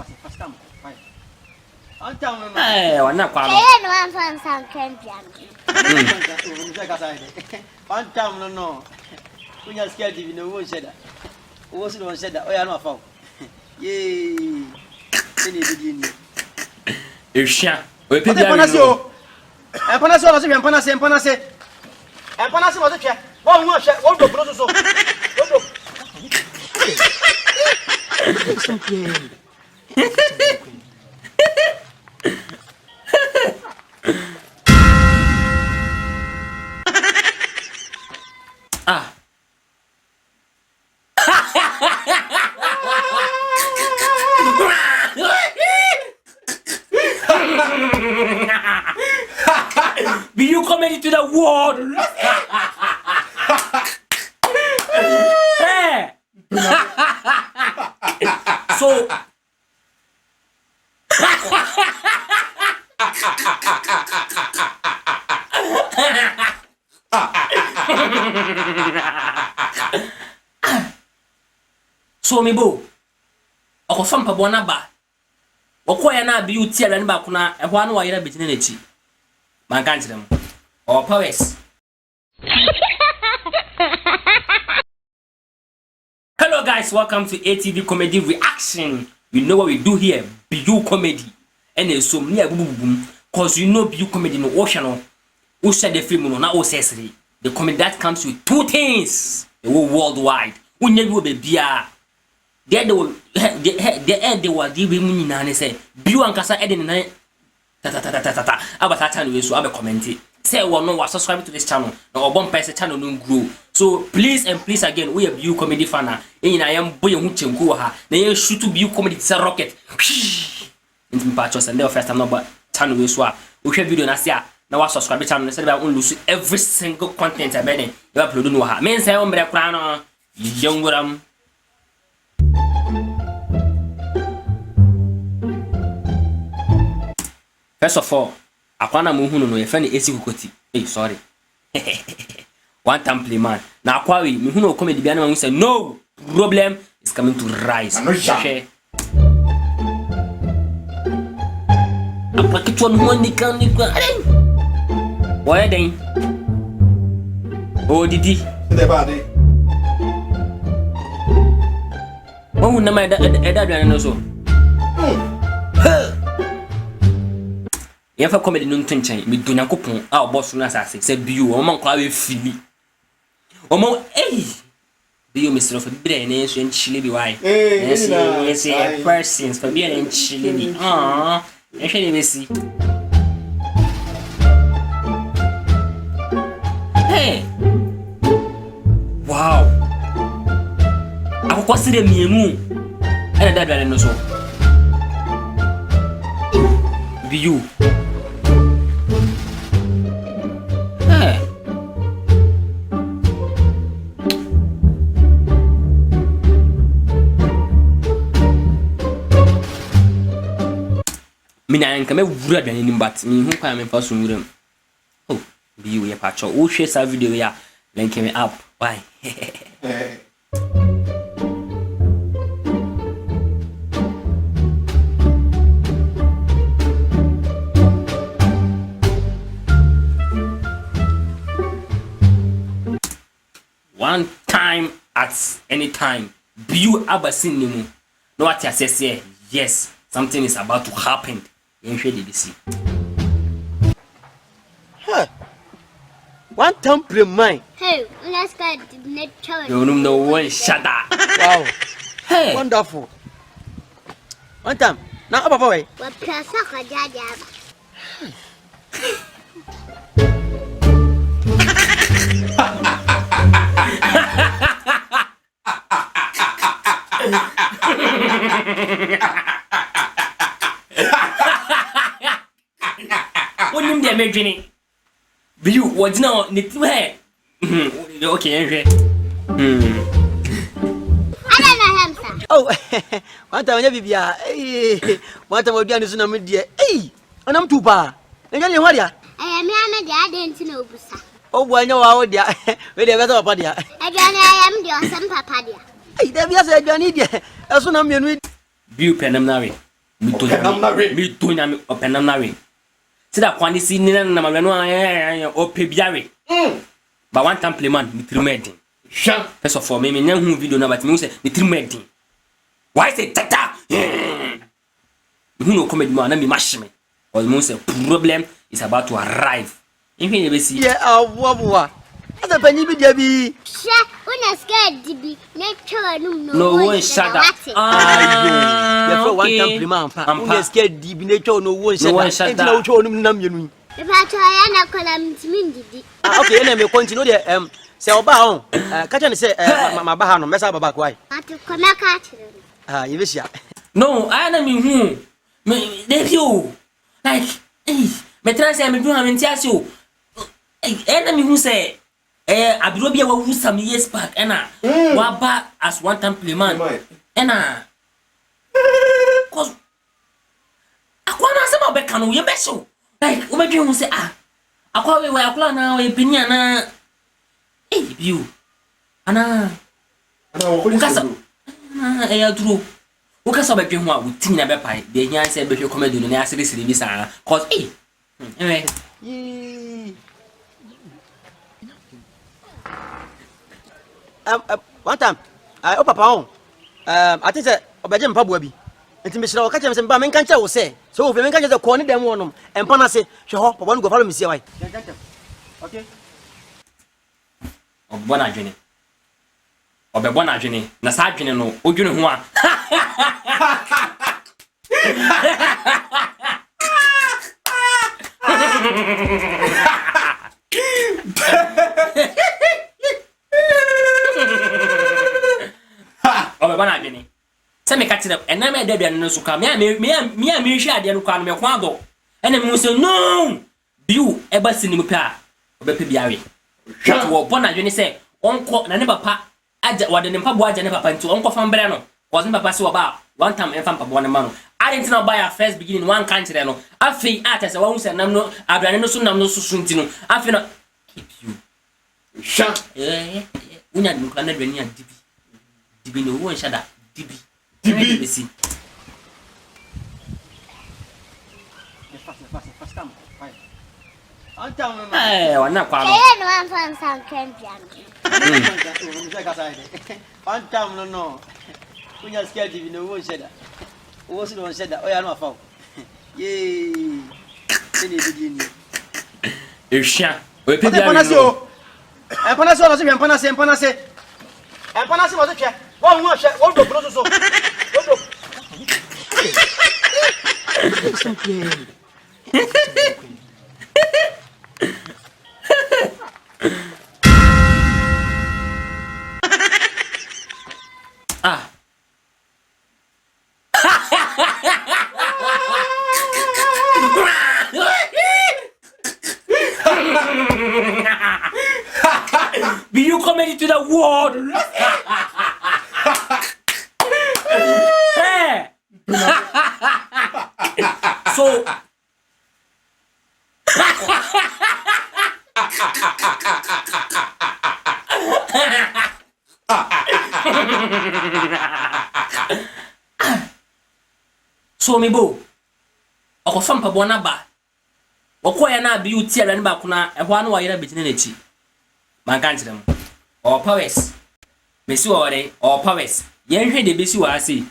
First time. Fine. I'm telling you. Eh, wana kwa. No one from some country. One time no. When you're scared, you know who said that. Who was the one said that? Oh, I know a foul. Yay. Esha. We people are panasio. And panasio was even panase and panase. And panase was a chair. One more shot, one go close so. Ah. Be you coming to the world? Hey. So so me bo okofam pabo na ba okoya na be you tie ran ba kuna ehwa na wayera begine na chi man kan kire mo o powers. Hello guys, welcome to ATV Comedy Reaction. You know what we do here, BU Comedy. And so me abububum cause you know BU Comedy no ocean no who said the film no na osesri. The comedy that comes with two things, the whole worldwide. We never be bia. They will they were giving me na say BU ankasa eden na ta abata channel so abe comment say we no subscribe to this channel na obon pese channel no grow. So please and please again, we are BU Comedy fan. And I am boy who chenku ha. Na yen shoot to BU Comedy say rocket. Into patches and the first time no channel we so we share video na sia na wa subscribe channel say we lose every single content I been you upload no ha. Men say o mbre kra no yonguram. First of all, akwana mu hunu no ye fa ni esi kokoti. Hey, sorry. One time play man. Now Aquari, me who no comedy be we say no problem is coming to rise. Okay. Apa kichwa mwani kan ni kwa. Why then? Oh Didi. The body. Oh na my dad no so. Yefa comedy no ntenchan me do Nyankopon a oboso na asase say biu o man kwa we fili. Omo biu Mr. for bi na enso enchile bi why. Yes, persons for bi na enchile bi. Ehwe ni besi. Hey. Wow. Akoko sire mienu. Ena dadwa no so. Biu. Mina nka me wura dwan ni but me hu kwa me fa so wuram. Oh, biu ye pa cho. O hwe sa video ya link me up. Why? One time at any time. Biu abasin ni mu. No what you say yes, something is about to happen. One time play mine. Hey, let's go to nature. No one shut up. Wow. Hey. Wonderful. One time. Now Papa way. What plus a jaja. What you mean medwini? Biu what now ne ti he. Okay, enhwe. Oh, one time when bibia. One time we do anu so na me de. Onam tu pa. Enye le ho dia. Me am de adenti na obusa. Oh, boy, no, I would. We never thought about it. Again, I am the awesome papa. Hey, there be a journey. As soon as I'm with Biu penem nawe. me to na me openam na we see that kwani si ni na ma no o pe biare but one time play man me trimedin first of all me nyan hu video na but me say me trimedin why say tata no comedy man na me mashime almost a problem is about to arrive in here be see yeah awowa ada panyi bi dia bi she una scared dibi na chowa no one shut up yeah for one time play man pa una scared dibi na chowa no one shut up na wo chowa no nam yenu Papa choya na kola mtimi ndidi okay ena me continue there say oba hon kacha ni say ma ba ha no mesa baba kwai atu koma ka chiro yebeshia no ana me hu me dey you like me try say me do am ntiase o ena me hu say abiro bia wa wu some years back ena wa ba as one time play man ena cause akwa na say ma be kanu ye beso like o be hu say akwa we akwa na we pinya na you ana wo kasa ya duro wo kasa be hu a wo tin na be pai de nya say be hwe comedy no na asiri siri bi sa cause one time o papa on I think say obeje mpa boa bi enti me sira o ka che me mba men kan che wo say so wo fe men kan che ko ni dem wonom empa na se hwe ho papa no go follow me see why okay obona adwene obebona adwene na sa adwene no odwene ho a obebona adwene se me katire ena me da bia no so ka me hwe ade no kwa no me kwa do ena me say no biu eba sinim pa obepe biawe hwat wo bona adwene se onko na ne papa aja wade ne mpaboa aja ne papa nti onko fambre no cause ne papa se wo ba one time en fam papa no ma no adent na buy your first beginning one country no afi atese wo hu se nam no abrane no so nam no so sunti no afi no keep you sha unya de nkla na adwene a dibi no wo nshada dibi besi fast come anta no wana kwa no no amfan san kempian anta no unya scared dibi no wo nshada wo si no nshada o ya no afa ye ni bidi ni ehia o pe bia empana se no se empana se mo se twa wo hu hwe wo do bro so wo do Be you comedy to the world. Hey. So so me bo okofam pa bona ba okoya na bi uti ala ne ba kuna ehwa na wa yira betine na chi man kan tirem o powers besi wo re o powers yen hwe de besi wa ase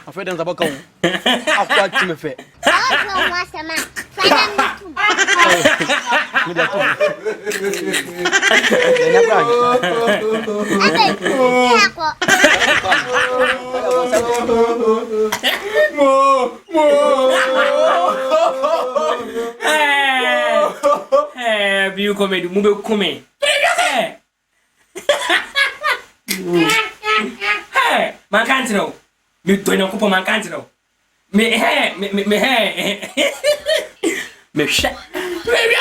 afeda nza baka wo akwa ti me fe oh wasama fana mutum ni da to Biu comedy mu be come man can't know me to no kupo man can't know me sha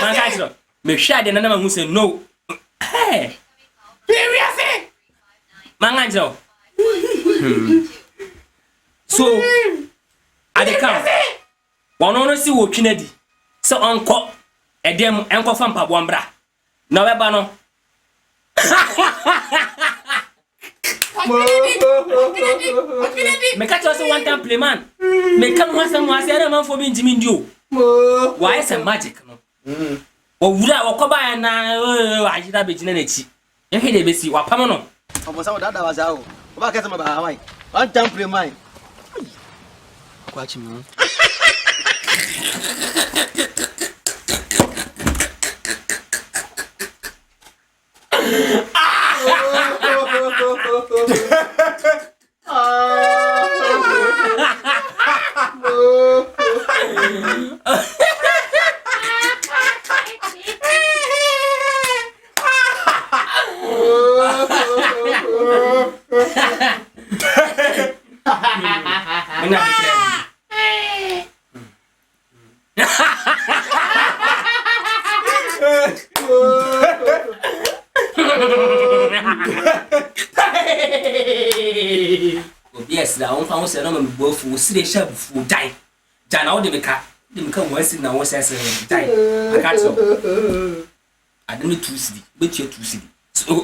man can't know me sha de na na hu say no man can't know so at the camp one no see wo twinadi so onko edem enko fa mpaboa mbra na we ba no Me catch us one time play man. Me come once and once and man for me Jimmy Dio. Why is a magic no? O wura o ko ba na ajida be jina na chi. Ye he de be si wa pam no. Omo sa da was out. Oba kete ma ba why? One time play mine. Kwachi mu. Yes, la on fa on se no me bofu sire shabu fu dai. Jana o de me ka wansi na wo sese dai. Aka so. Ademi 2 cedi, betie 2 cedi. So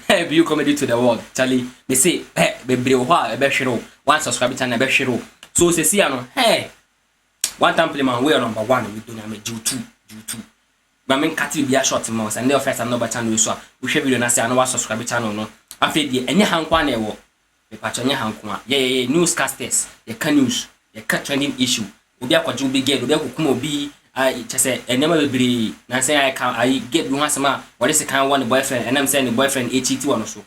hey, you comedy to the world. Charlie, they say, hey, be brave ho e be hwere one subscribe channel be hwere. So se see ano, hey. One time play man we are number 1 we do na me do 2. But men cut you be a short mouse and the first time number channel so we share video na say ano wa subscribe channel no. Afi de enye hankwa na e wo. Me patch enye hankwa. Yeah, newscasters, ye can news, ye cut trending issue. Obi akwaje obi get, obi akukuma obi say enema bebre na say I get bi hansama what is kind one boyfriend and I'm saying the boyfriend HT one so.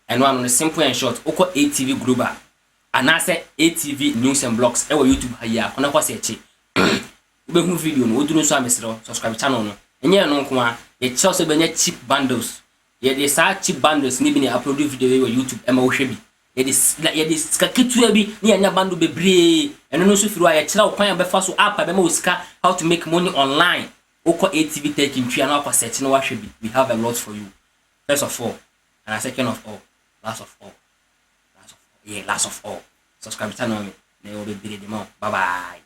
And one on the simple and short, oko ATV Global. And I say ATV News and Blogs e wo YouTube haya. Ona kwa search. Ube hu video no, odu no so amesero subscribe channel no. Enye no nko a ye chow se benye cheap bundles. Ye de sa cheap bundles ni bi ni upload video we YouTube e ma wo hwe bi. Ye de skaketu bi ni anya bundle bebre. Eno no so firu a ye kira kwan be fa so app be ma usika how to make money online. Oko ATV Tech in tria na kwa search no wa hwe bi. We have a lot for you. First of all, and second of all, last of all. Yeah, last of all. Subscribe channel me. Ne o be de mo. Bye bye.